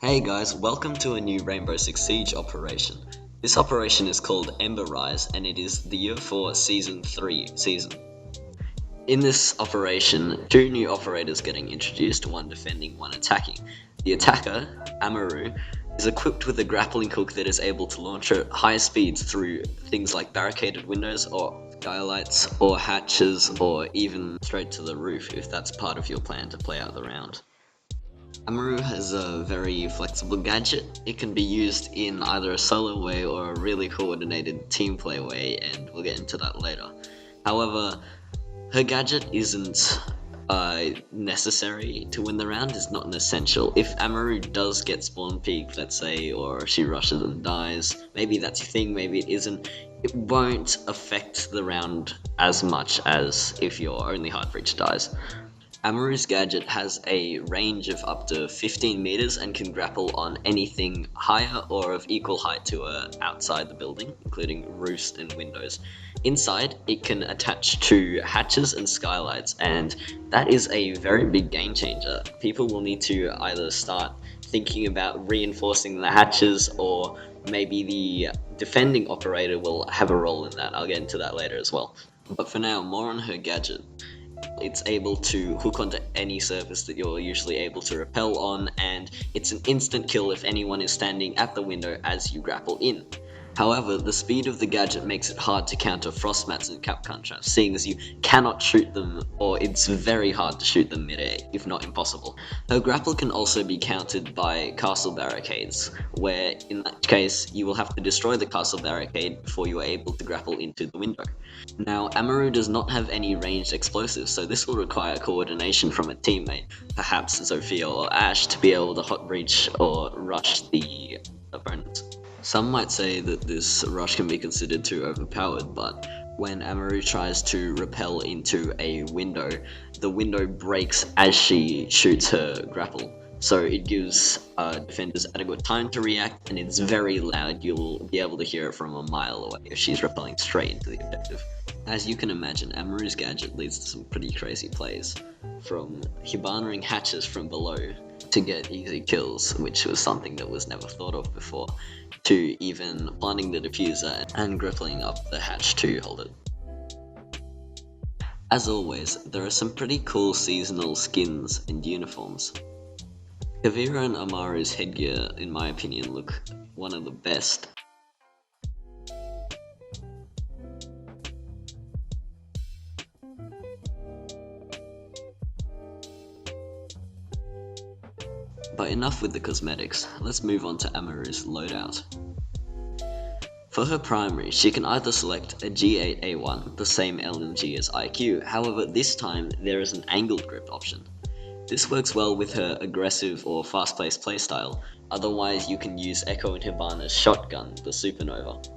Hey guys, welcome to a new Rainbow Six Siege operation. This operation is called Ember and it is the year 4 Season 3 season. In this operation, two new operators getting introduced, one defending, one attacking. The attacker, Amaru, is equipped with a grappling hook that is able to launch at high speeds through things like barricaded windows or skylights or hatches or even straight to the roof if that's part of your plan to play out the round. Amaru has a very flexible gadget. It can be used in either a solo way or a really coordinated team play way, and we'll get into that later. However, her gadget isn't necessary to win the round, it's not an essential. If Amaru does get spawn peeked, let's say, or she rushes and dies, maybe that's your thing, maybe it isn't, it won't affect the round as much as if your only hard breach dies. Amaru's gadget has a range of up to 15 meters and can grapple on anything higher or of equal height to her outside the building, including roofs and windows. Inside, it can attach to hatches and skylights, and that is a very big game changer. People will need to either start thinking about reinforcing the hatches, or maybe the defending operator will have a role in that. I'll get into that later as well. But for now, more on her gadget. It's able to hook onto any surface that you're usually able to rappel on, and it's an instant kill if anyone is standing at the window as you grapple in. However, the speed of the gadget makes it hard to counter frost mats and capcan traps, seeing as you cannot shoot them, or it's very hard to shoot them mid-air, if not impossible. Her grapple can also be countered by castle barricades, where in that case you will have to destroy the castle barricade before you are able to grapple into the window. Now, Amaru does not have any ranged explosives, so this will require coordination from a teammate, perhaps Zofia or Ash, to be able to hot breach or rush the opponent. Some might say that this rush can be considered too overpowered, but when Amaru tries to rappel into a window, the window breaks as she shoots her grapple. So it gives defenders adequate time to react, and it's very loud. You'll be able to hear it from a mile away if she's rappelling straight into the objective. As you can imagine, Amaru's gadget leads to some pretty crazy plays, from Hibanaing hatches from below to get easy kills, which was something that was never thought of before, to even planting the diffuser and grappling up the hatch to hold it. As always, there are some pretty cool seasonal skins and uniforms. Kavira and Amaru's headgear, in my opinion, look one of the best. But enough with the cosmetics, let's move on to Amaru's loadout. For her primary, she can either select a G8A1, the same LMG as IQ, however this time there is an angled grip option. This works well with her aggressive or fast-paced playstyle, otherwise you can use Echo and Hibana's shotgun, the Supernova.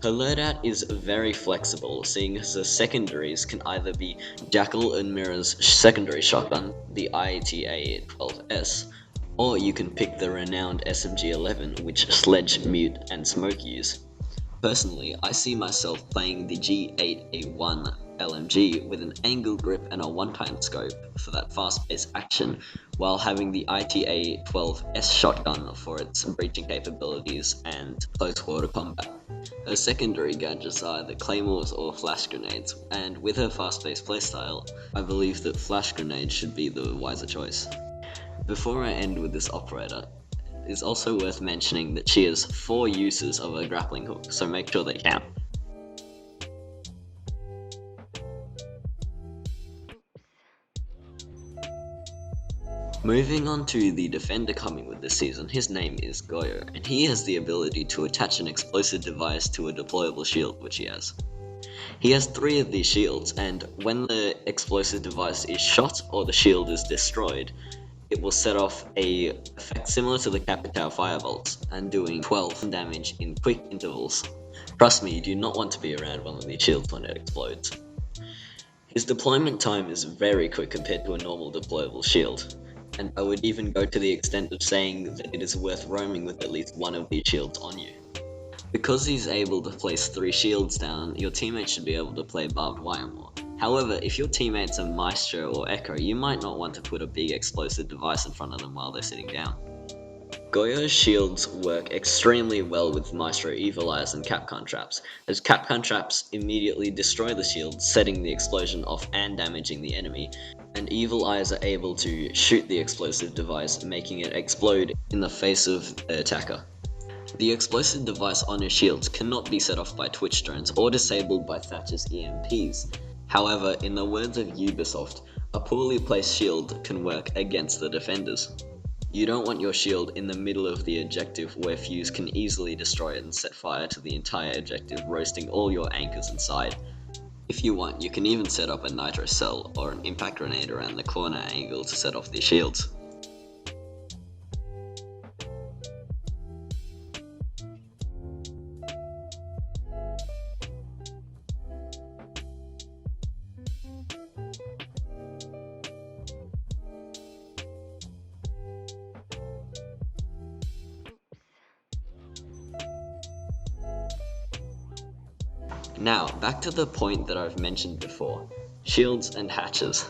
Her loadout is very flexible, seeing as her secondaries can either be Jackal and Mira's secondary shotgun, the ITA-12S, or you can pick the renowned SMG-11, which Sledge, Mute, and Smoke use. Personally, I see myself playing the G8A1 LMG with an angled grip and a one-time scope for that fast-paced action, while having the ITA-12S shotgun for its breaching capabilities and close quarter combat. Her secondary gadgets are either claymores or flash grenades, and with her fast-paced playstyle, I believe that flash grenades should be the wiser choice. Before I end with this operator, it's also worth mentioning that she has 4 uses of a grappling hook, so make sure they count. Moving on to the defender coming with this season, his name is Goyo, and he has the ability to attach an explosive device to a deployable shield, which he has. He has 3 of these shields, and when the explosive device is shot or the shield is destroyed, it will set off a effect similar to the Capitao Firebolts, and doing 12 damage in quick intervals. Trust me, you do not want to be around one of these shields when it explodes. His deployment time is very quick compared to a normal deployable shield, and I would even go to the extent of saying that it is worth roaming with at least one of these shields on you. Because he's able to place 3 shields down, your teammates should be able to play barbed wire more. However, if your teammates are Maestro or Echo, you might not want to put a big explosive device in front of them while they're sitting down. Goyo's shields work extremely well with Maestro Evil Eyes and Capcom traps, as Capcom traps immediately destroy the shield, setting the explosion off and damaging the enemy, and Evil Eyes are able to shoot the explosive device, making it explode in the face of the attacker. The explosive device on your shields cannot be set off by Twitch drones or disabled by Thatcher's EMPs. However, in the words of Ubisoft, a poorly placed shield can work against the defenders. You don't want your shield in the middle of the objective where Fuse can easily destroy it and set fire to the entire objective, roasting all your anchors inside. If you want, you can even set up a nitro cell or an impact grenade around the corner angle to set off their shields. Now, back to the point that I've mentioned before, shields and hatches.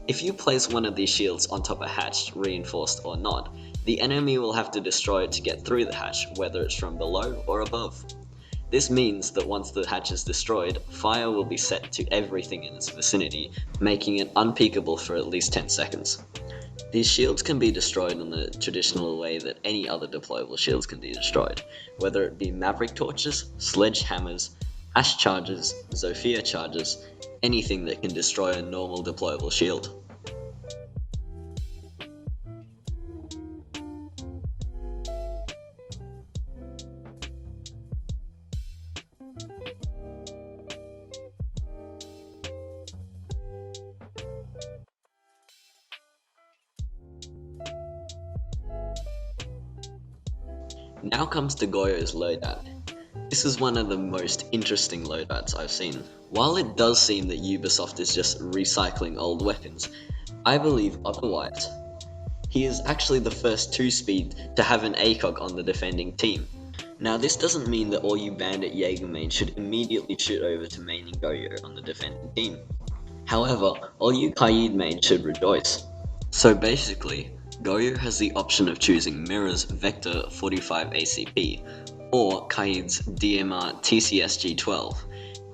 If you place one of these shields on top of a hatch, reinforced or not, the enemy will have to destroy it to get through the hatch, whether it's from below or above. This means that once the hatch is destroyed, fire will be set to everything in its vicinity, making it unpeakable for at least 10 seconds. These shields can be destroyed in the traditional way that any other deployable shields can be destroyed, whether it be Maverick torches, sledgehammers, Ash charges, Zofia charges, anything that can destroy a normal deployable shield. Now comes to Goyo's loadout. This is one of the most interesting loadouts I've seen. While it does seem that Ubisoft is just recycling old weapons, I believe otherwise. He is actually the first 2-speed to have an ACOG on the defending team. Now this doesn't mean that all you Bandit Jaeger mains should immediately shoot over to maining Goyo on the defending team. However, all you Kaid mains should rejoice. So basically, Goyo has the option of choosing Mirror's Vector 45 ACP, or Kaid's DMR TCS-G12.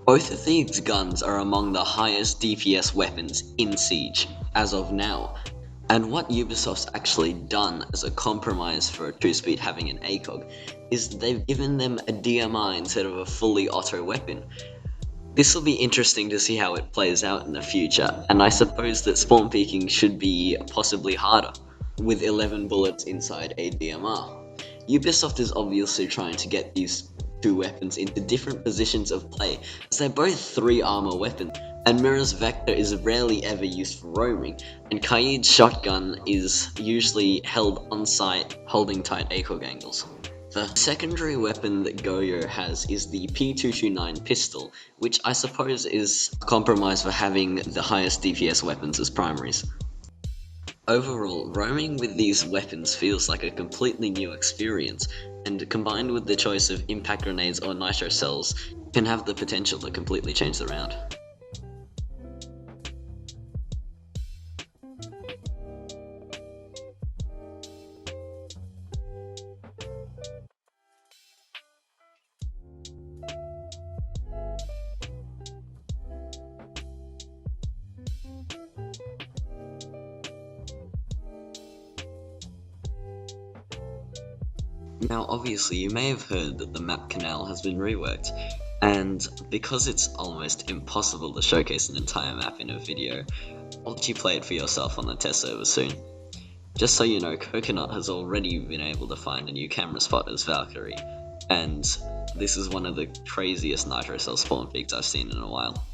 Both of these guns are among the highest DPS weapons in Siege, as of now, and what Ubisoft's actually done as a compromise for a 2-speed having an ACOG is they've given them a DMR instead of a fully auto weapon. This will be interesting to see how it plays out in the future, and I suppose that spawn peeking should be possibly harder, with 11 bullets inside a DMR. Ubisoft is obviously trying to get these two weapons into different positions of play, as they're both 3 armor weapons, and Mirror's Vector is rarely ever used for roaming, and Kaid's shotgun is usually held on site, holding tight ACOG angles. The secondary weapon that Goyo has is the P229 pistol, which I suppose is a compromise for having the highest DPS weapons as primaries. Overall, roaming with these weapons feels like a completely new experience, and combined with the choice of impact grenades or nitro cells, can have the potential to completely change the round. Now obviously you may have heard that the map canal has been reworked, and because it's almost impossible to showcase an entire map in a video, I'll let you play it for yourself on the test server soon. Just so you know, Coconut has already been able to find a new camera spot as Valkyrie, and this is one of the craziest nitro cell spawn peaks I've seen in a while.